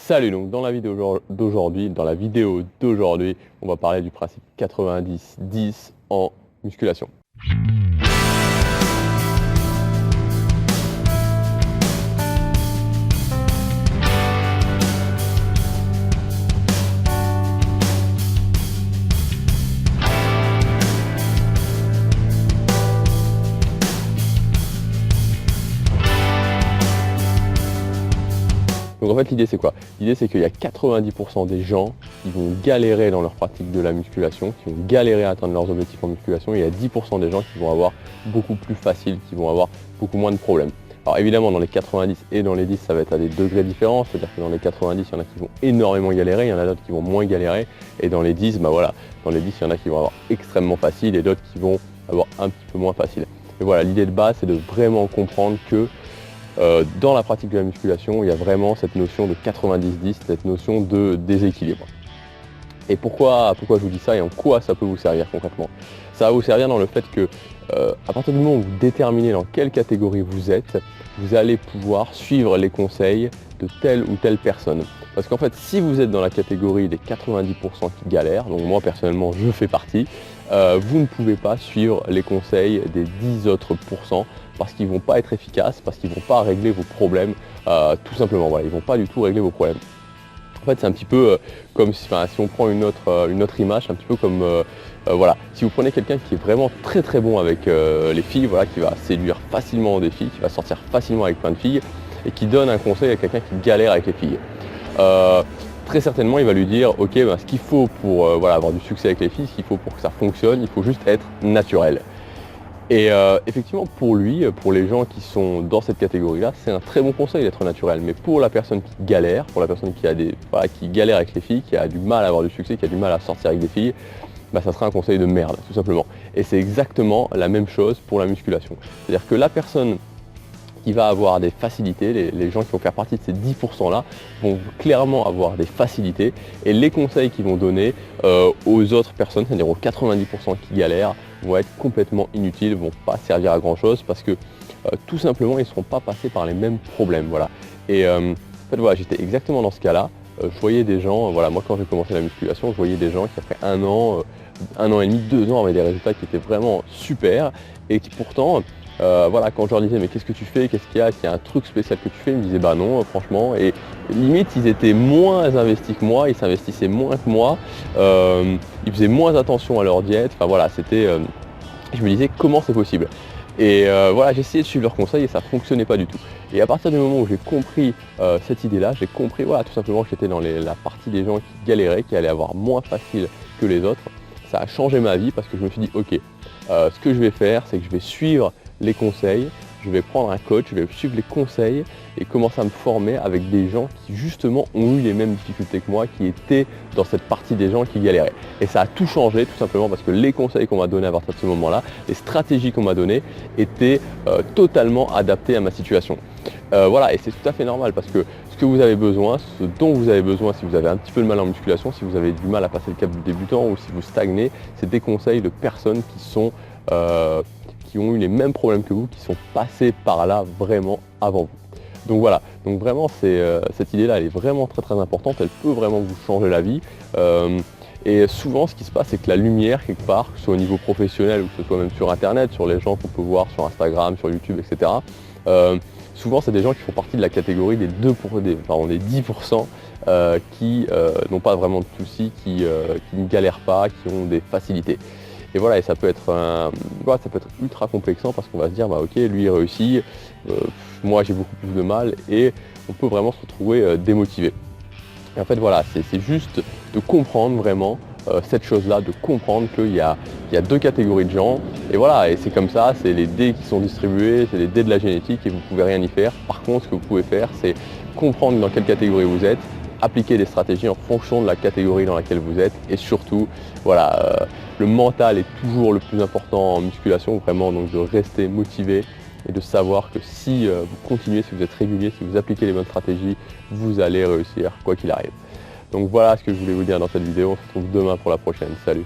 Salut, donc dans la vidéo d'aujourd'hui, on va parler du principe 90-10 en musculation. Donc en fait l'idée c'est quoi? L'idée c'est qu'il y a 90% des gens qui vont galérer dans leur pratique de la musculation, qui vont galérer à atteindre leurs objectifs en musculation, et il y a 10% des gens qui vont avoir beaucoup plus facile, qui vont avoir beaucoup moins de problèmes. Alors évidemment dans les 90 et dans les 10 ça va être à des degrés différents, c'est-à-dire que dans les 90 il y en a qui vont énormément galérer, il y en a d'autres qui vont moins galérer, et dans les 10, bah voilà, dans les 10 il y en a qui vont avoir extrêmement facile et d'autres qui vont avoir un petit peu moins facile. Et voilà, l'idée de base c'est de vraiment comprendre que dans la pratique de la musculation, il y a vraiment cette notion de 90-10, cette notion de déséquilibre. Et pourquoi je vous dis ça et en quoi ça peut vous servir concrètement? Ça va vous servir dans le fait que à partir du moment où vous déterminez dans quelle catégorie vous êtes, vous allez pouvoir suivre les conseils de telle ou telle personne. Parce qu'en fait, si vous êtes dans la catégorie des 90% qui galèrent, donc moi personnellement je fais partie, vous ne pouvez pas suivre les conseils des 10 autres pourcents parce qu'ils ne vont pas être efficaces, parce qu'ils ne vont pas régler vos problèmes, tout simplement. Voilà, ils ne vont pas du tout régler vos problèmes. En fait, c'est un petit peu comme si on prend une autre image, un petit peu comme voilà, si vous prenez quelqu'un qui est vraiment très très bon avec les filles, voilà, qui va séduire facilement des filles, qui va sortir facilement avec plein de filles, et qui donne un conseil à quelqu'un qui galère avec les filles. Très certainement, il va lui dire, ok, ce qu'il faut pour voilà, avoir du succès avec les filles, ce qu'il faut pour que ça fonctionne, il faut juste être naturel. Et effectivement, pour lui, pour les gens qui sont dans cette catégorie-là, c'est un très bon conseil d'être naturel. Mais pour la personne qui galère, pour la personne qui galère avec les filles, qui a du mal à avoir du succès, qui a du mal à sortir avec des filles, ça sera un conseil de merde, tout simplement. Et c'est exactement la même chose pour la musculation. C'est-à-dire que la personne qui va avoir des facilités, les gens qui vont faire partie de ces 10%-là vont clairement avoir des facilités, et les conseils qu'ils vont donner aux autres personnes, c'est-à-dire aux 90% qui galèrent, vont être complètement inutiles, vont pas servir à grand chose parce que tout simplement ils ne seront pas passés par les mêmes problèmes. Voilà. Et en fait voilà, j'étais exactement dans ce cas-là. Je voyais des gens, voilà, moi quand j'ai commencé la musculation, je voyais des gens qui après un an et demi, 2 ans avaient des résultats qui étaient vraiment super, et qui pourtant voilà, quand je leur disais mais qu'est-ce que tu fais, qu'est-ce qu'il y a un truc spécial que tu fais, ils me disaient bah non franchement, et limite ils étaient moins investis que moi, ils s'investissaient moins que moi, ils faisaient moins attention à leur diète, enfin voilà, c'était je me disais comment c'est possible. Et voilà, j'ai essayé de suivre leurs conseils et ça ne fonctionnait pas du tout. Et à partir du moment où j'ai compris cette idée-là, j'ai compris voilà, tout simplement que j'étais dans la partie des gens qui galéraient, qui allaient avoir moins facile que les autres. Ça a changé ma vie parce que je me suis dit ok, ce que je vais faire, c'est que je vais suivre les conseils, je vais prendre un coach, je vais suivre les conseils et commencer à me former avec des gens qui justement ont eu les mêmes difficultés que moi, qui étaient dans cette partie des gens qui galéraient. Et ça a tout changé tout simplement parce que les conseils qu'on m'a donnés à partir de ce moment-là, les stratégies qu'on m'a données étaient totalement adaptées à ma situation. Voilà, et c'est tout à fait normal parce que ce que vous avez besoin, ce dont vous avez besoin si vous avez un petit peu de mal en musculation, si vous avez du mal à passer le cap du débutant ou si vous stagnez, c'est des conseils de personnes qui ont eu les mêmes problèmes que vous, qui sont passés par là vraiment avant vous. Donc voilà, donc vraiment cette idée-là, elle est vraiment très très importante, elle peut vraiment vous changer la vie. Et souvent ce qui se passe, c'est que la lumière quelque part, que ce soit au niveau professionnel ou que ce soit même sur internet, sur les gens qu'on peut voir sur Instagram, sur YouTube, etc. Souvent c'est des gens qui font partie de la catégorie des 10% qui n'ont pas vraiment de soucis, qui ne galèrent pas, qui ont des facilités. Et voilà, et ça peut être ultra complexant parce qu'on va se dire bah ok, lui il réussit, moi j'ai beaucoup plus de mal, et on peut vraiment se retrouver démotivé. Et en fait voilà, c'est juste de comprendre vraiment cette chose-là, de comprendre qu'il y a 2 catégories de gens, et voilà, et c'est comme ça, c'est les dés qui sont distribués, c'est les dés de la génétique et vous ne pouvez rien y faire. Par contre, ce que vous pouvez faire, c'est comprendre dans quelle catégorie vous êtes, appliquer des stratégies en fonction de la catégorie dans laquelle vous êtes, et surtout, voilà, le mental est toujours le plus important en musculation, vraiment, donc de rester motivé et de savoir que si vous continuez, si vous êtes régulier, si vous appliquez les bonnes stratégies, vous allez réussir quoi qu'il arrive. Donc voilà ce que je voulais vous dire dans cette vidéo, on se retrouve demain pour la prochaine, salut!